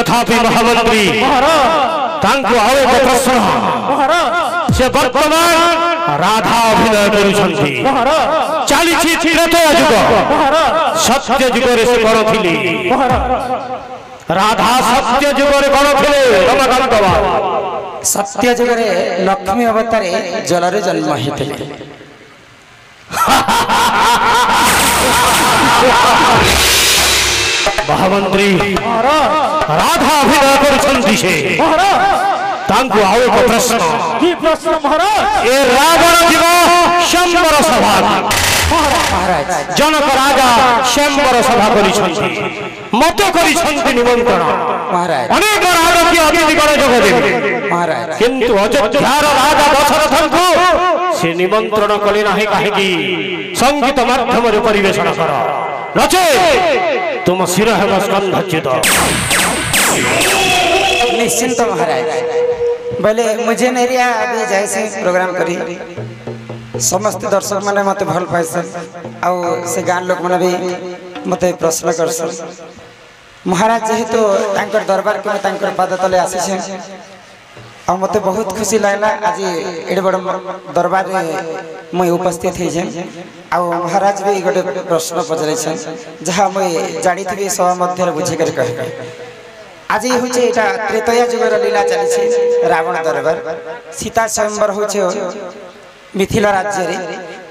तथापि महामंत्री तांको आउ एक प्रश्न से वर्तमान राधा अभिनय करुछंती चालीछि त्रेता युग सत्य युग रे से बड़ थिली राधा सत्य युग रे बड़ थिले रमाकांत सत्य युग रे लक्ष्मी अवतारे जल रे जन्म हेतिले महामंत्री राधा अभिनय करुछंती से तांको आउ एक प्रश्न की प्रश्न महाराज ए रावण जीव शंबर सभा महाराज जनक राजा शंबर सभा करिछंती मत करिछंती निमंत्रण महाराज अनेक राजकीय अतिथि गण जोग देबे महाराज किंतु अयोध्यार राजा दशरथंको से निमंत्रण कले नाही काहे की संगीत माध्यम रे परिवेषण कर नचे तुम शिर हेम स्कंधच्युत निश्चिंत महाराज बोले मुझे नेरिया अभी जैसे प्रोग्राम करी समस्त दर्शक माने मते भल पाइसन आ से गान लोक माने भी मते प्रश्न करसन महाराज जेहेतु तांकर दरबार के तांकर पाद तले आसी छे आ मते बहुत खुशी लागला आज एडे बड़ दरबार रे मैं उपस्थित हे जे आ महाराज भी गोटे प्रश्न पचरै छन जहा मैं जानि थी सभा मध्य बुझे कर कहबे आज होचे एटा त्रेतया जुगर लीला चली छे रावण दरबार सीता स्वयंवर होचे मिथिला राज्य रे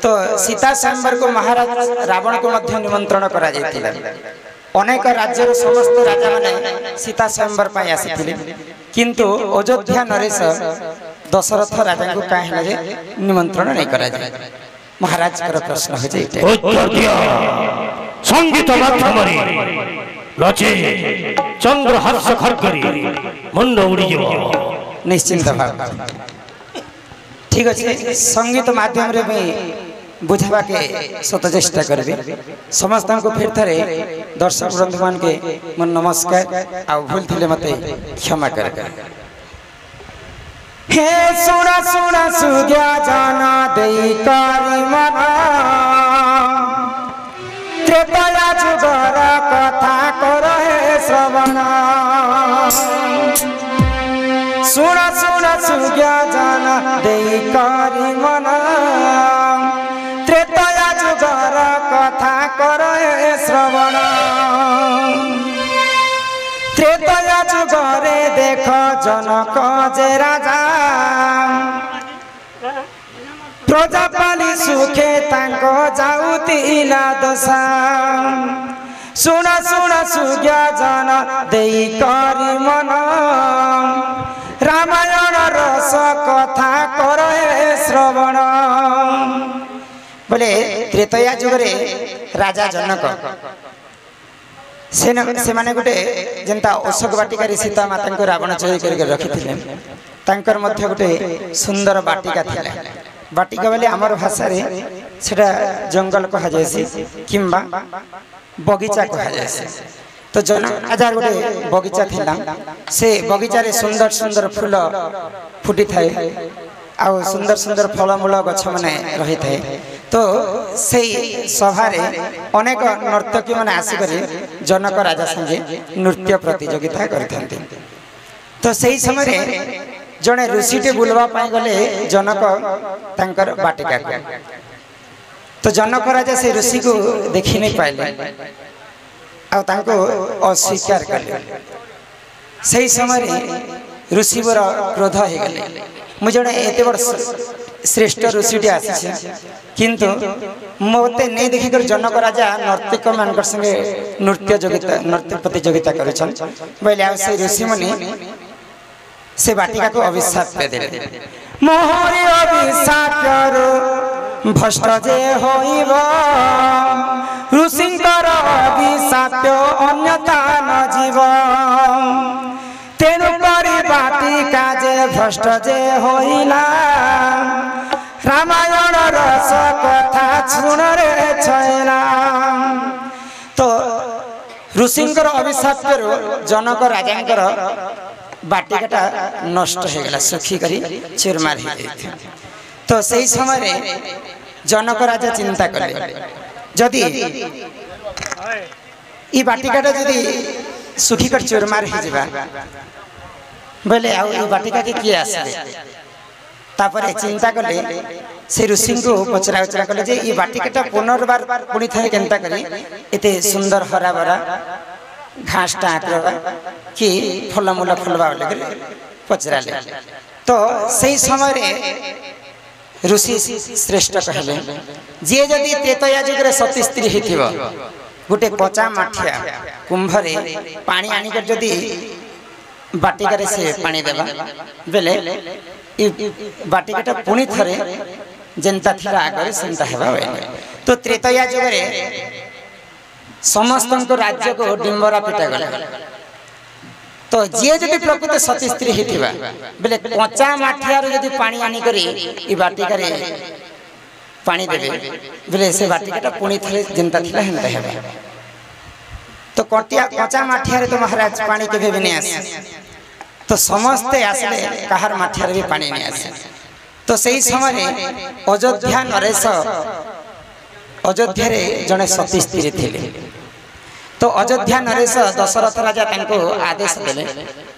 तो सीता स्वयंवर को महाराज रावण को मध्य निमंत्रण करा जायतिला अनेक राज्यर समस्त राजा माने सीता स्वयंवर पाई आसीथिले किंतु अयोध्या नरेश दशरथ राजा को काहे लगे निमंत्रण नहीं करा जाय महाराज कर प्रश्न हो जे संगीत माध्यम रे लचे चंद्र हर्ष खरकरी मुंड उड़ी जीव निश्चिंत भाव ठीक अच्छे संगीत माध्यम रे भी बुझावा के सत चेष्टा करबे समस्त को फिर थारे दर्शक बंधु मान के मन नमस्कार आ भूल थिले मते क्षमा कर हे सुना सुना सुग्या जाना देई कारी मना त्रेतया जुगर कथा कर हे श्रवण सुना सुना सुग्या जाना देई कारी मना त्रेतया जुगर कथा कर हे श्रवण त्रेतया जुगरे देख जनक जे राजा प्रजापाली सुखे तांको जाउतिला दशा सुना सुना सुग्या जन देई करी मन रामायण रस कथा कर हे श्रवण बोले त्रेतया जुगरे राजा जनक से माने गोटे जेंता अशोक बाटिका सीता माता को रावण चोरी कर रखी तांकर मध्य गोटे सुंदर बाटिका थिला बाटिका बोले आमर भाषा रे सेटा जंगल कहा जायसी किंबा बगीचा कहा जायसी तो जनक आजार गोटे बगीचा थिला से बगीचा रे सुंदर सुंदर फूल फुटी थाए आ सुंदर सुंदर फलमूल गछ माने रही थाए तो से सभा रे अनेक नर्तकी माने आसी करी जनक राजा संगे नृत्य प्रतियोगिता करथांती तो सही समय रे जने ऋषिटे बुलवा पाई गले जनक तांकर बाटिका को तो जनक राजा से ऋषि को देखि नहीं पाइले आ तांको अस्वीकार करले सही समय रे ऋषि बर क्रोध हो गले मु जने एते बड़ श्रेष्ठ ऋषिटे आसी किंतु मते नहीं देखि कर जनक राजा नर्तक मान संगे नृत्य प्रतियोगिता करेछन बोले आ से ऋषि मुनि से बाटिका को अभिशाप दे दे मोहरी अभिशाप करो भ्रष्ट जे होइब ऋषिंकर अभिशाप अन्यथा न जीव तेनु करी बाटिका जे भ्रष्ट जे होइला रामायण रस कथा सुन रे छैला तो ऋषिंकर अभिशाप करो जनक राजांकर बाटिकाटा नष्ट हो गला सुखी करी चूरमार हो गई तो सही समय रे जनक राजा चिंता कले जदि ई बाटिकाटा जदि सुखिकर चूरमार हो बोले आ बाटिका के किए आसले तापर चिंता कले से ऋषि को पचरा उचरा कले जे ये बाटिकाटा पुनर्बार पुणी थे केनता करी एते सुंदर हरा भरा घास टाँकवा कि फलमूल फलवा लगे पचरा ले तो सही समय ऋषि श्रेष्ठ कहले जी जदि त्रेतया जुगे सती स्त्री होइथिबो गोटे पचा माठिया कुंभरे पानी आनिकर जदि बाटिकार से पानी देवा बेले बाटिकाटा पुणी थरे जेनता थिला आगे सेनता हेबा तो त्रेतया जुगे समस्त राज्य को डिंबरा पिटा गला तो जी जदि प्रकृत सती स्त्री होइथिबा बेले कच्चा माठियार जदि पानी आनी करी ई बाटिकार पानी देबे बेले से बाटिकाटा पुणी थरे जेनता थिला हेनता हेबा तो कच्चा माठियार तो महाराज पानी के भी नहीं आसे तो समस्ते आसले कहार माठियार भी पानी नहीं आसे तो सही समय अयोध्या नरेश अयोध्या जड़े सती स्त्री थिले तो अयोध्या नरेश दशरथ राजा तांको आदेश देले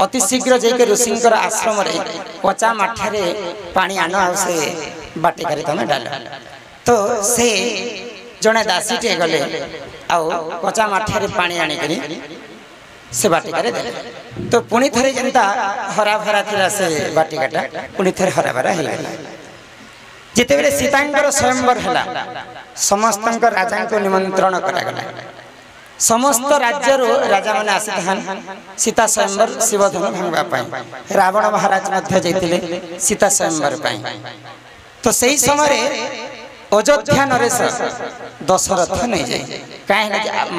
अति शीघ्र जाके ऋषिंकर आश्रम रे कच्चा माठियार पानी आन से बाटिकार तमे डाल तो से जड़े दासीटे गले आउ कच्चा माठियार पानी आनिकरी से बाटिकार देले तो पुणी थरे जेनता हरा भरा थिला से बाटिकाटा पुणी थरे हरा भरा हिला जेते बेले सीतांकर स्वयंवर हला समस्त राजा को निमंत्रण करा गला समस्त राज्य राजा माने आसिथान सीता स्वयंवर शिवधन भांगवा पाई रावण महाराज मध्य जैतिले सीता स्वयंवर पाई तो सही समय अयोध्या नरेश दशरथ नहीं जाए कहीं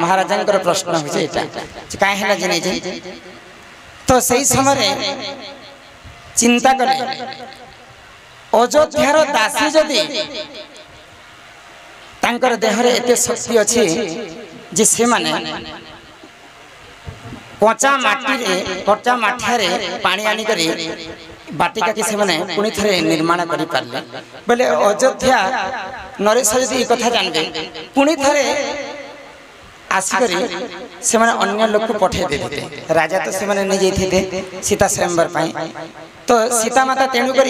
महाराजा प्रश्न हो कहीं नहीं जाए तो सही समय चिंता कले अयोध्यार दासी जदि तांकर देहरे एते शक्ति अच्छी जे से माने कच्चा माठियारे पानी आनी करी बाटिका के से पुणी थे निर्माण कर पारे बोले अयोध्या नरेश यदि कथा जानते पुणी थे आसिक से अन्य लोक को पठे देते राजा तो से नहीं जाते सीता स्वयंवर तो सीता माता तेणुक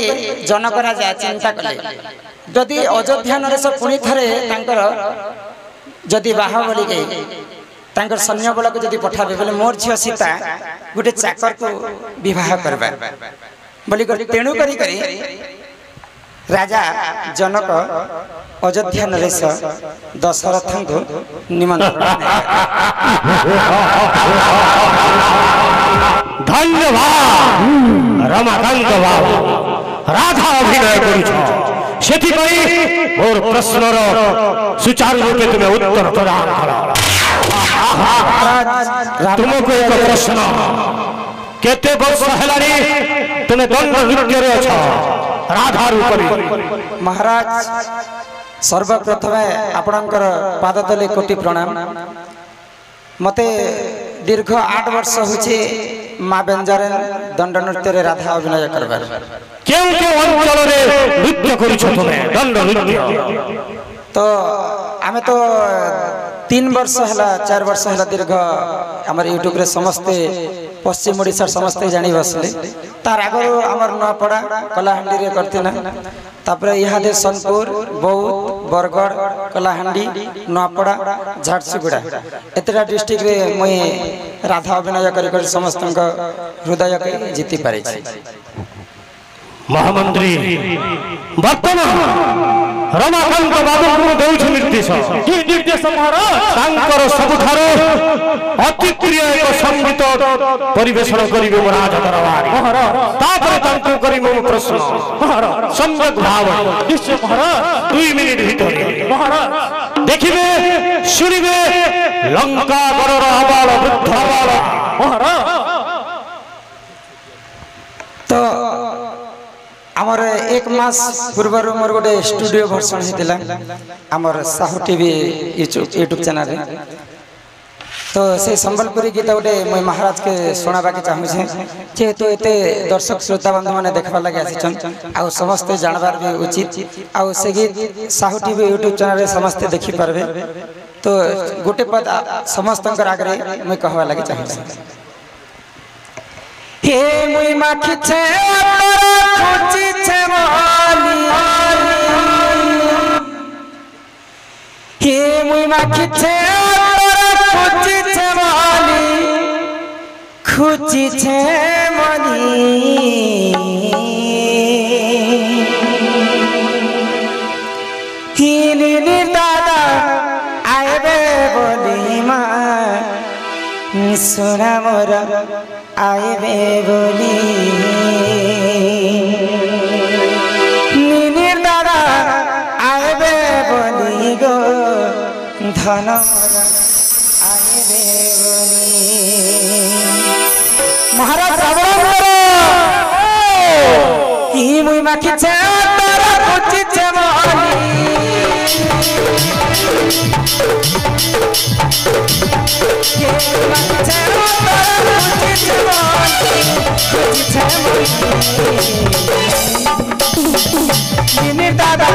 जनक राजा चिंता कले जदि अयोध्या नरेश पुणी थे जदि बाहा बोली गई सैन्य बल को जदि पठाबे बोले मोर झील सीता गोटे चाकर को विवाह करवा बोली तेणु करी राजा जनक अयोध्या नरेश दशरथ को निमंत्रण धन्यवाद रमाकांत बाबू राधा अभिनय करुछ मोर प्रश्नर सुचारू रूपे तुम्हें उत्तर प्रदान कर तुमको एक प्रश्न केते वर्ष हेलानी तुम्हें दंड नृत्य रे अछ राधा रूप महाराज सर्वप्रथम आपणकर पाद तले कोटि प्रणाम मते दीर्घ 8 वर्ष होचे माँ बेंजरेन दंड नृत्य रे राधा अभिनय करबार क्यों अंचल रे नृत्य करिछ तुमे दंड नृत्य तो आमे तो 3 वर्ष हला 4 वर्ष हला दीर्घ हमर यूट्यूब रे समस्ते पश्चिम ओडिसा समस्ते जानी बसले तार आगर हमर नपड़ा कलाहांडी रे करथिना तापर इहादे सोनपुर बौद्ध बरगढ़ कलाहांडी नपड़ा झारसुगुड़ा एतरा डिस्ट्रिक्ट रे मई राधा अभिनय कर समस्त हृदय के जीति पारे छी महामंत्री वर्तमान रमाकांत बाबू को देउछ निर्देश की निर्देश महाराज तांकर सबठारो अति प्रिय एक संगीत परिवेषण करिवे महाराज दरबार महाराज तापर तांको करिवे प्रश्न महाराज सम्यक भाव निश्चय महाराज 2 मिनिट भीतर महाराज देखिबे सुनिबे लंका गरर आबाल वृद्ध आबाल महाराज तो आमर 1 मास पूर्व मोर गोटे स्टूडियो वर्षण होता आमर साहू टीवी यूट्यूब चैनल तो से संबलपुरी गीत गोटे मुई महाराज के सुनाबा के चाहूँ जेहेतु एते दर्शक श्रोता बंधु मैंने देखा लगे आसिचन आ समस्ते जानबार भी उचित आउ से गीत साहू टीवी यूट्यूब चैनल समस्ते देखी पारबे तो गोटे पद समस्त आगे मुई कहवा लगे चाहूँ। হে মুই মাখিছে খুঁজিছে বলি হে মুই মাখিছে খুঁজিছে বলি খুঁজিছে মনি হিনি দাদা আইবে বলি মা সোনা মোর আইবে বলি নিনির দাদা আইবে বলি গো ধন মোর আইবে বলি মহারাজ শ্রবণ হি মুই মাখিছে তোর খুঁজিছে বলি দাদা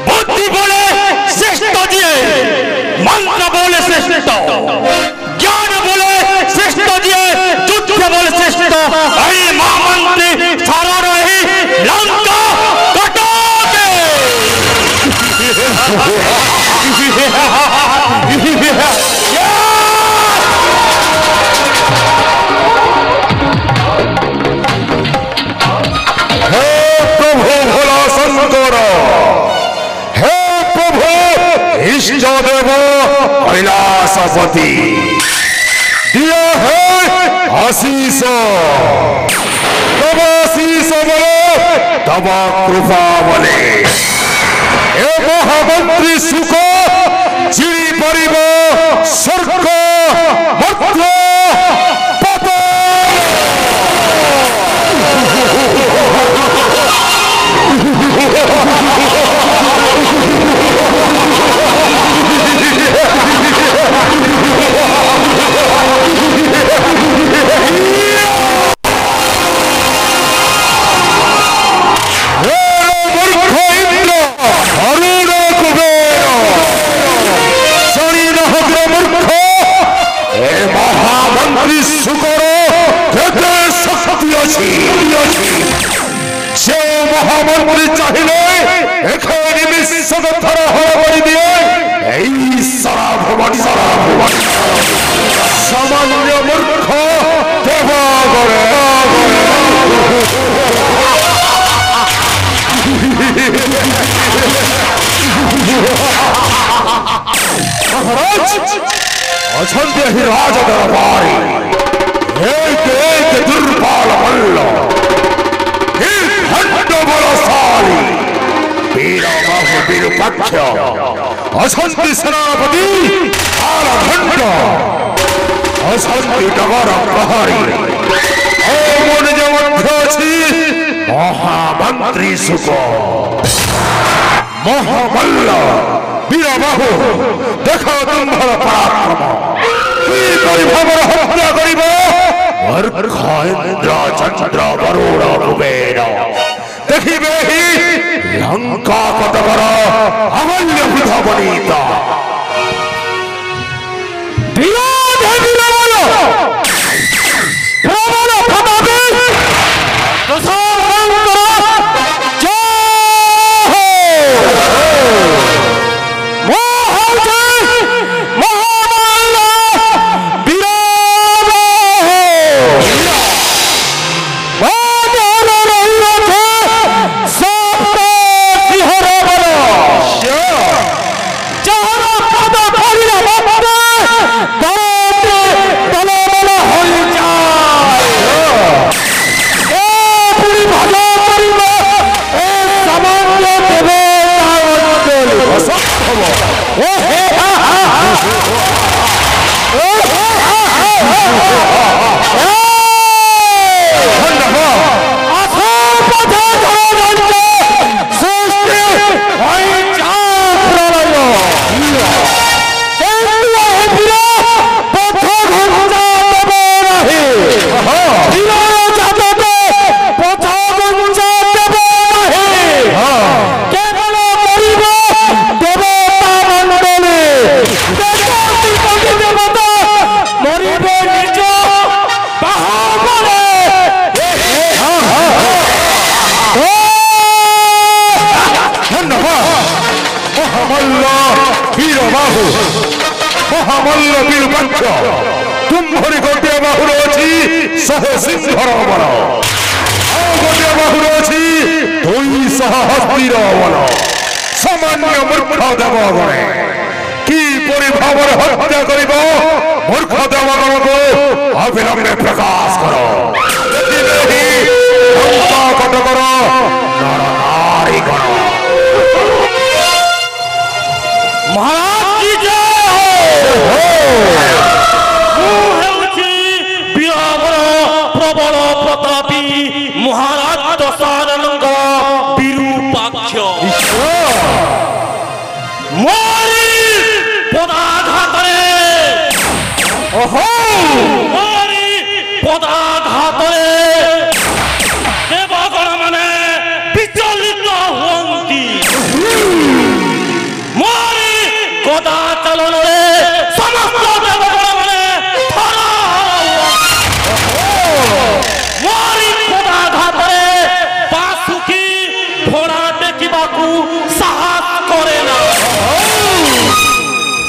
बुद्धि बोले श्रेष्ठ दिए, मंत्र बोले श्रेष्ठ, ज्ञान बोले श्रेष्ठ दिए, युद्ध बोले श्रेष्ठ। अरे महामंत्री सारा रही लंका कटोगे। हे प्रभु भोला शंकर, हे प्रभु इष्ट देव कैलासपति, दिया है आशीष, तब आशीष बोले तब कृपा बोले। ए महामंत्री सुख चिड़ी परिब स्वर्ग मध्य महामंत्री चाहिए विश्वधर हर दिए सारा भवन सामान्य मूर्ख अच्छा ही राज दरबारी एक एक दुर्बल मल्ल विरूपाक्ष असंति सेनापति कालखंड असंति डगर प्रहरी मन मध्य महामंत्री सुख महामल्ल वीरबाहु देख तुम्हार पराक्रम हत्या कर अर्घेन्द्र चंद्र वरुण कुबेर देखिबे ही लंका कटकर अमल्य बुध बनीता महामल्ल वीरवंश तुम्हारी गोटे बाहुर अच्छी शहे सिंहर बल गोटे बाहुर अच्छी 200 हस्तीर बल सामान्य मूर्ख देवगणे कि भाव हत्या कर मूर्ख देवगण को अविलंबे प्रकाश कर कटकर नर नारी गण महाराज की जय प्रबल प्रतापी महाराज दशानंद विरूपाक्ष मोरी पदाघातरे मोरी पदाघातरे देवगण माने विचलित हुअन्ति मोरी गदा चलन समस्त देवगण माने मोरी पदाघातरे बासुकी घोड़ा देखिबाकू साहस करे ना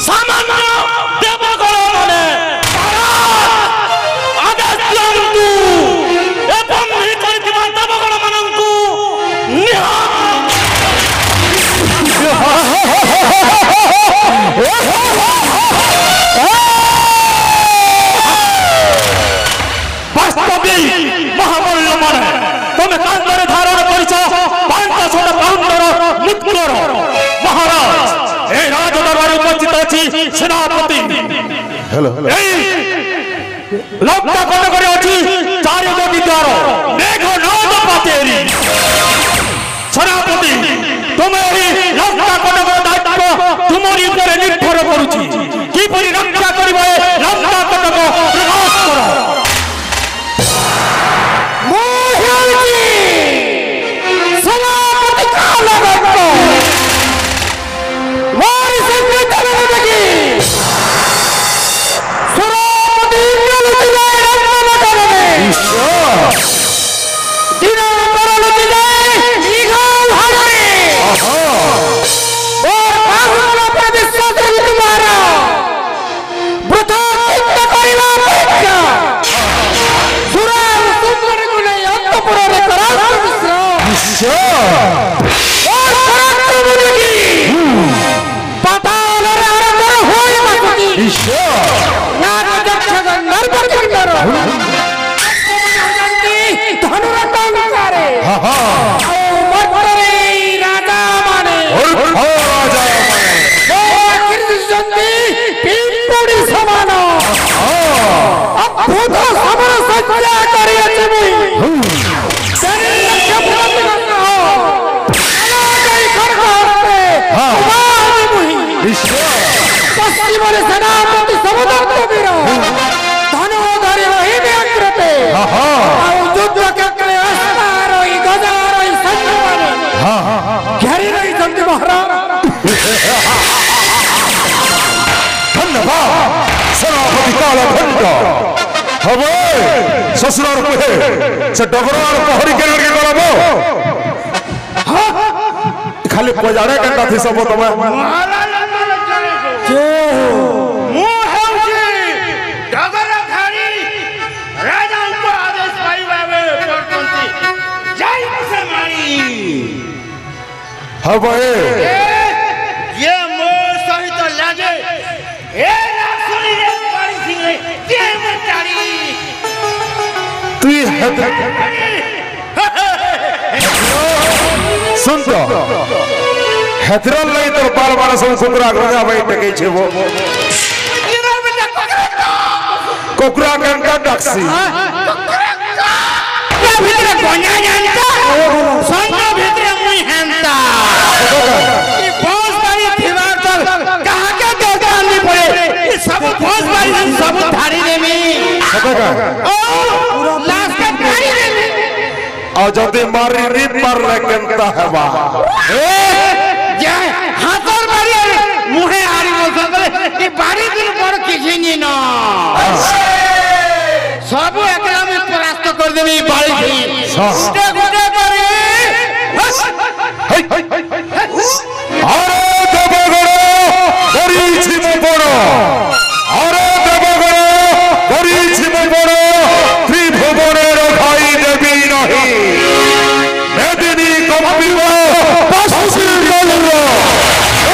सामान्य देवगण माने आदेश दियंतु एवं ही करिଥିବା देवगण मानंकु वास्तविक महामल्ल माने तुम कांदरे धारण करिछ 500 पाउंडर मुक्तर महाराज ए राजदरबार उपस्थित अछि सेनापति हेलो लंका कटकरे अछि 4 गोटी द्वार मेघनाद पातेरी सेनापति तुम एही लंका कटकर दायित्व तुमरी ऊपर निर्भर करूछि किपरि रक्षा करिबे लंका कटक प्रकाश करो सेनापति काल भक्त वारी संगीत देखी सेनापति लुटि जाए रत्न करने दिन पर लुटि जाए निगाल हरे हबो ससुरार कहे से डगरार पहरी के लड़के गलबो खाली पजाड़े कंटा थी सब तमे जो ମୁଁ ହେଉଛି ଡଗର ଖାଡ଼ି ରାଜାଙ୍କ ଆଦେଶ ପାଇବା କରୁଛନ୍ତି ଜୟ ସେମାଳି हबो ये ମୋ ସହିତ ଲାଗେ ଏ ରାସୁଣିରେ ପରିସିଂରେ କିଏ ମୁଁ ଚାରି तू सुन तो हैदराबाद लई तो बार बार सब कुकरा गंगा भाई टके छे वो कुकरा गंगा टैक्सी ଭିତରେ ଗଞ୍ଜା ଜାଣିତା ସୈନ୍ୟ ଭିତରେ ମୁଇଁ ହେନ୍ତା ई फौज बारी थिबार तो काहाके देखानी पड़े ई सब फौज बारी सब धारी देमी ओ लास्ट के धारी देमी और जल्दी मारी री पर लेकेंता है बा जे हाथर बारी मुहे आरी बोलले ई बारी दिन पर किछि नी न सब एकला में परास्त कर देमी बारी थी गुटे गुटे करी अरे देवगण करी छिम पड़ो अरे देवगण करी छिम पड़ो त्रिभुवने रखाई देवी नहीं मेदिनी कंपिबो पश्चिम गलरो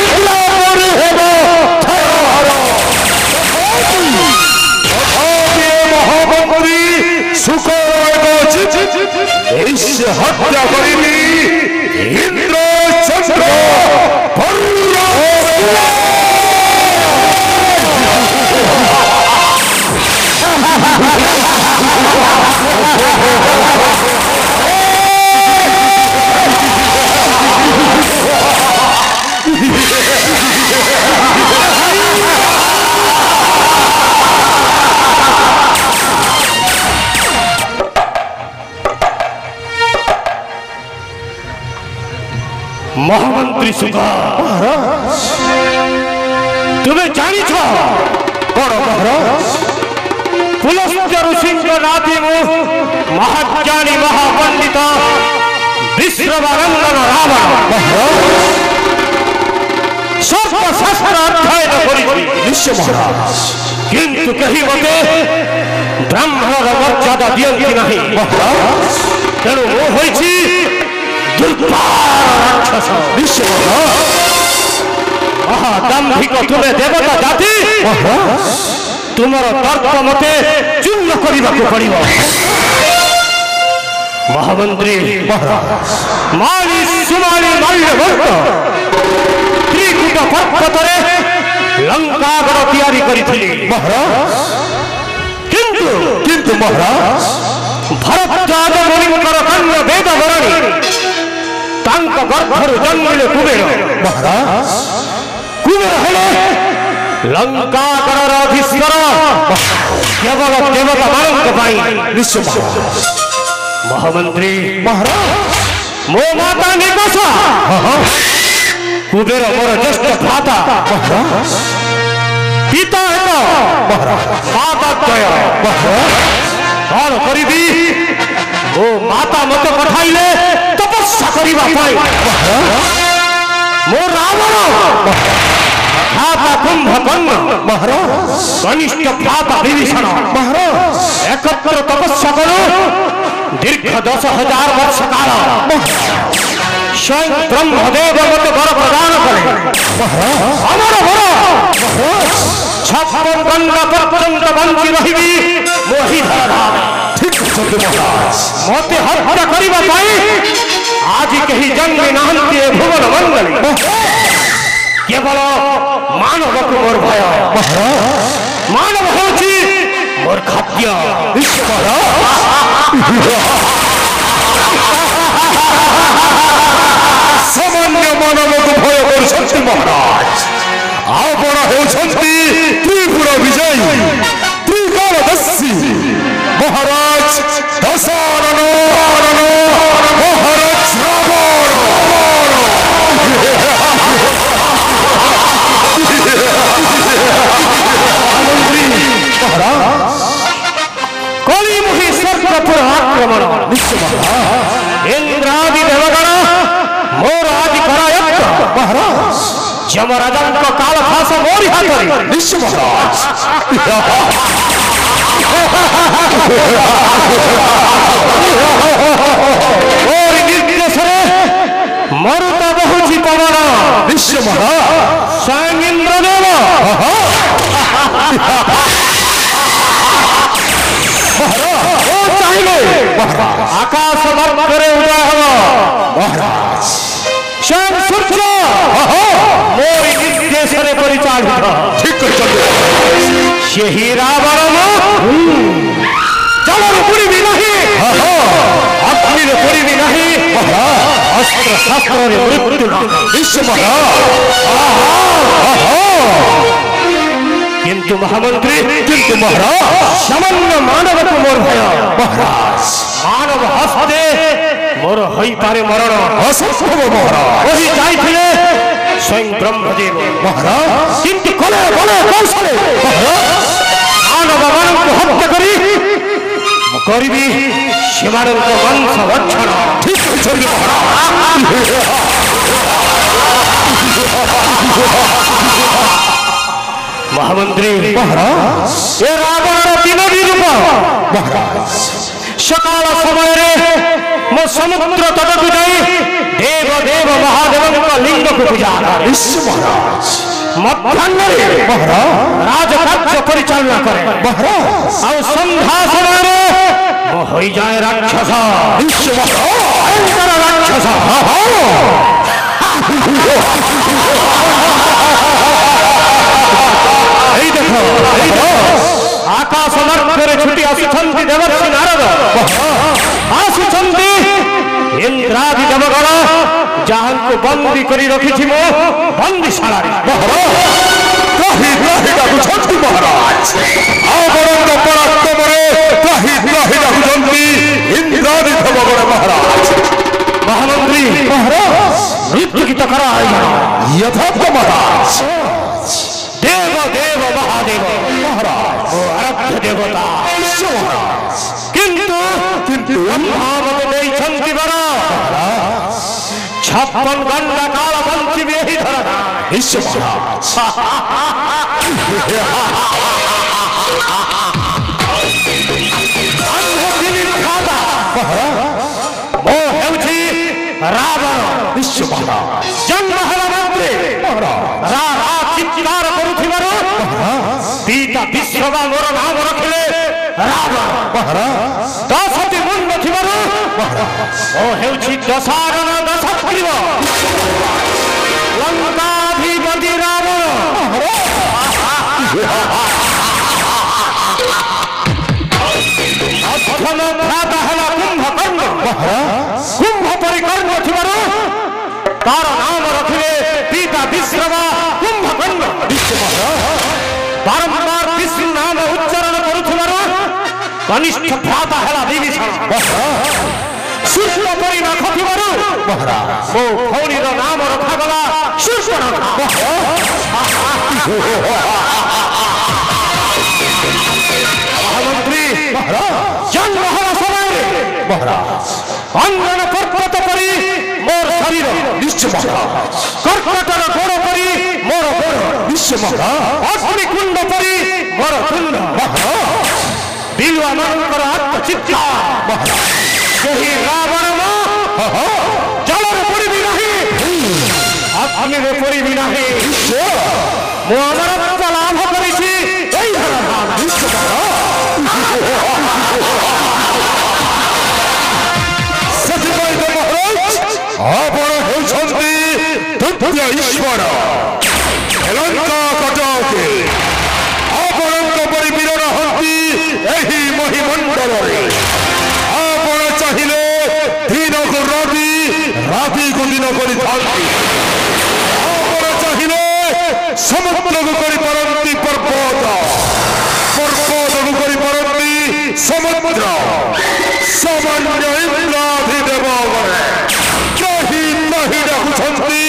इंद्रा मोरे हेबो थरहर अथे महाबली सुखो ऐसे हत्या करिली इंद्र चंद्र महामंत्री सुगा तुम्हें जानी छो कौन महाराज पुलस्त्य ऋषि नाती महाज्ञानी महापंडित विश्ववरंदन रावण सर्व शास्त्र अध्ययन करी निश्चय महाराज किंतु कहीं मते ब्राह्मण मर्यादा दियंती नहीं महाराज तेणु वो होइछि राक्षस निश्चय महादाम्भिक तुम्हें देवता जाति तुमर तर्क मते चूर्ण करने को पड़िबो महामंत्री माली सुमाली माल्यवंत त्रिकुट पर्वतरे लंकागढ़ तैयारी करिथिली महाराज किंतु महाराज भरद्वाज मुनिंकर कन्या वेदवरणी तांक गर्भरु जन्मिले कुबेर महाराज कुबेर हेले लंकागढ़ अधीश्वर केवल देवता मानक पाई निश्चय महाराज महामंत्री महाराज मो माता निकषा कुबेर मोर ज्येष्ठ भ्राता महाराज पिता हेत माता द्वय कौन करिबी ओ माता मत पठाइले तपस्या करिबा पाई मो रावण भ्राता कुंभकर्ण महाराज कनिष्ठ भ्राता विभीषण महाराज एकत्र तपस्या करो दीर्घ 10,000 वर्ष काल स्वयं ब्रह्मदेव मत वर प्रदान करे अमर वर छप्पन गंगा पर्यंत बंची रहिबी मोहि धरा ठीक है महाराज मते हत्या करिबा पाई आज कहीं जन्मे नाहंती भुवन मंगली केवल मानव को मोर भय मानव होची मोर खाद्य सामान्य मानव को भय कर महाराज आपण होछंती त्रिपुर विजयी त्रिकालदर्शी महाराज दशानन महाराज ପାର୍ବଣ ଇନ୍ଦ୍ରାଦି ଦେବଗଣ ମୋର ଆଜି କରାୟତ୍ତ ମହାରାଜ ଯମରାଜଙ୍କ କାଳ ଫାସ ମୋରି ହାତରେ ନିଶ୍ଚୟ ମହାରାଜ ମୋରି ନିର୍ଦ୍ଦେଶରେ ମରୁତ ବହୁଛି ପବନ ନିଶ୍ଚୟ ମହାରାଜ ସ୍ୱୟଂ ଇନ୍ଦ୍ରଦେବ ଚାହିଁଲେ ଆକାଶ ମାର୍ଗରେ ଉଦୟ ହେବ ମହାରାଜ ସ୍ୱୟଂ ସୂର୍ଯ୍ୟ ମୋରି ନିର୍ଦ୍ଦେଶରେ ପରିଚାଳିତ ଠିକ କରିଛନ୍ତି ସେହି ରାବଣ ଜଳରେ ପଡ଼ିବି ନାହିଁ ଅଗ୍ନିରେ ପଡ଼ିବି ନାହିଁ ଅସ୍ତ୍ର ଶାସ୍ତ୍ରରେ ମୃତ୍ୟୁ କିନ୍ତୁ ମହାମନ୍ତ୍ରୀ କିନ୍ତୁ ମହାରାଜ ସାମାନ୍ୟ ମାନବକୁ ମୋର ଭୟ ମହାରାଜ ମାନବ ହସ୍ତେ ମୋର ହୋଇପାରେ ମରଣ ଅସମ୍ଭବ ମହାରାଜ କହି ଯାଇଥିଲେ ସ୍ୱୟଂ ବ୍ରହ୍ମଦେବ ମହାରାଜ କିନ୍ତୁ କଲେ ବଳ କୌଶଳେ ମାନବ ମାନଙ୍କୁ ହତ୍ୟା କରି ମୁଁ କରିବି ସେମାନଙ୍କ ବଂଶ ଭକ୍ଷଣ ଠିକ କହିଛନ୍ତି ମହାମନ୍ତ୍ରୀ ଏ ରାବଣର ତିନୋଟି ରୂପ ମହାରାଜ ସକାଳ ସମୟରେ ମୁଁ ସମୁଦ୍ର ତଟକୁ ଯାଇ ଦେବ ଦେବ ମହାଦେବଙ୍କ ଲିଙ୍ଗକୁ ପୂଜା କରେ ମଧ୍ୟାହ୍ନରେ ରାଜକାର୍ଯ୍ୟ ପରିଚାଳନା କରେ ଆଉ ସନ୍ଧ୍ୟା ସମୟରେ ମୁଁ ହୋଇଯାଏ ରାକ୍ଷସ ଭୟଙ୍କର ରାକ୍ଷସ এই দেখো আকাশ মার্গরে ছুটি আসুছন্তি দেবর্ষি নারদ আসুছন্তি ইন্দ্রাদি দেবগণ যাহাଙ୍କୁ বন্দী କରି ରଖିଛି ମୁଁ ବନ୍ଦୀଶାଳାରେ ତ୍ରାହି ତ୍ରାହି ଡାକୁଛନ୍ତି ମହାରାଜ ଆପଣଙ୍କ ପରାକ୍ରମରେ ତ୍ରାହି ତ୍ରାହି ଡାକୁଛନ୍ତି ଇନ୍ଦ୍ରାଦି ଦେବଗଣ ମହାରାଜ ମହାମନ୍ତ୍ରୀ ମୃତ୍ୟୁ ଗୀତ କର ଯଥାର୍ଥ ମହାରାଜ देव देव महादेव महाराज आराध्य देवता किंतु किंतु भावत नहीं छंती बरा 56 घंटा काल बंची भी ही धरा निश्चय महाराज वो हेउची रावण निश्चय महाराज जन्म हला मंत्री चित्कार करुथिबारो पिता विश्ववा मोर नाम रखिले रावण 10ଟି ମୁଣ୍ଡ ଥିବାରୁ ଓ ହେଉଛି ଦଶାରଣ ଦଶଗ୍ରୀବ ଲଙ୍କାଧିପତି ରାବଣ ଅଥମ ଭ୍ରାତା ହେଲା କୁମ୍ଭକର୍ଣ୍ଣ କୁମ୍ଭ ପରି କର୍ଣ୍ଣ ଥିବାରୁ ତାର ନାମ ରଖିଲେ ପିତା ବିଶ୍ରବା କୁମ୍ଭକର୍ଣ୍ଣ ବାରମ୍ବାର ବିଷ୍ଣୁ ନାମ ଉଚ୍ଚାରଣ କରୁଥିବାରୁ କନିଷ୍ଠ ଭ୍ରାତା ହେଲା ବିଭୀଷଣ ସୂର୍ଯ୍ୟ ପରି ନଖ ଥିବାରୁ ମୋ ଭଉଣୀର ନାମ ରଖାଗଲା ଶୂର୍ପଣଖା ମହାମନ୍ତ୍ରୀ ଜନ୍ମ ହେବା ସମୟରେ ଅଙ୍ଗନ ପର୍ବତ ପରି ମୋର ଶରୀର ନିଶ୍ଚୟ ମହାରାଜ କର୍କଟର ଗୋଡ଼ ପରି ମୋର ଗୋଡ଼ ନିଶ୍ଚୟ ମହାରାଜ ଅଗ୍ନିକୁଣ୍ଡ ପରି ମୋର କୁଣ୍ଡ ବିଲୁଆ ମାନଙ୍କର ଆତ୍ମଚିତ୍ତା ସେହି ରାବଣ ଜଳରେ ପଡ଼ିବି ନାହିଁ ଅଗ୍ନିରେ ପଡ଼ିବି ନାହିଁ ମୁଁ ଅମରତ୍ୱ ଲାଭ କରିଛି ଏଇ ସେଥିପାଇଁ ତ ମହାରାଜ ଆପଣ ହେଉଛନ୍ତି ତୃତୀୟ ଈଶ୍ୱର ଲଙ୍କା କଟକେ ଆପଣଙ୍କ ପରି ବୀର ରହନ୍ତି ଏହି ମହିମଣ୍ଡଳରେ ଆପଣ ଚାହିଁଲେ ଦିନକୁ ରାତି ରାତିକୁ ଦିନ କରିଥାନ୍ତି ଆପଣ ଚାହିଁଲେ ସମୁଦ୍ରକୁ କରିପାରନ୍ତି ପର୍ବତ ପର୍ବତକୁ କରିପାରନ୍ତି ସମୁଦ୍ର ସାମାନ୍ୟ ଇନ୍ଦ୍ରାଧି ଦେବଗଣେ କେହି ନାହିଁ ଡାକୁଛନ୍ତି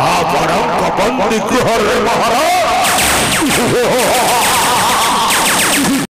ଆପଣଙ୍କ ବନ୍ଦୀ ଗୃହରେ ମହାରାଜ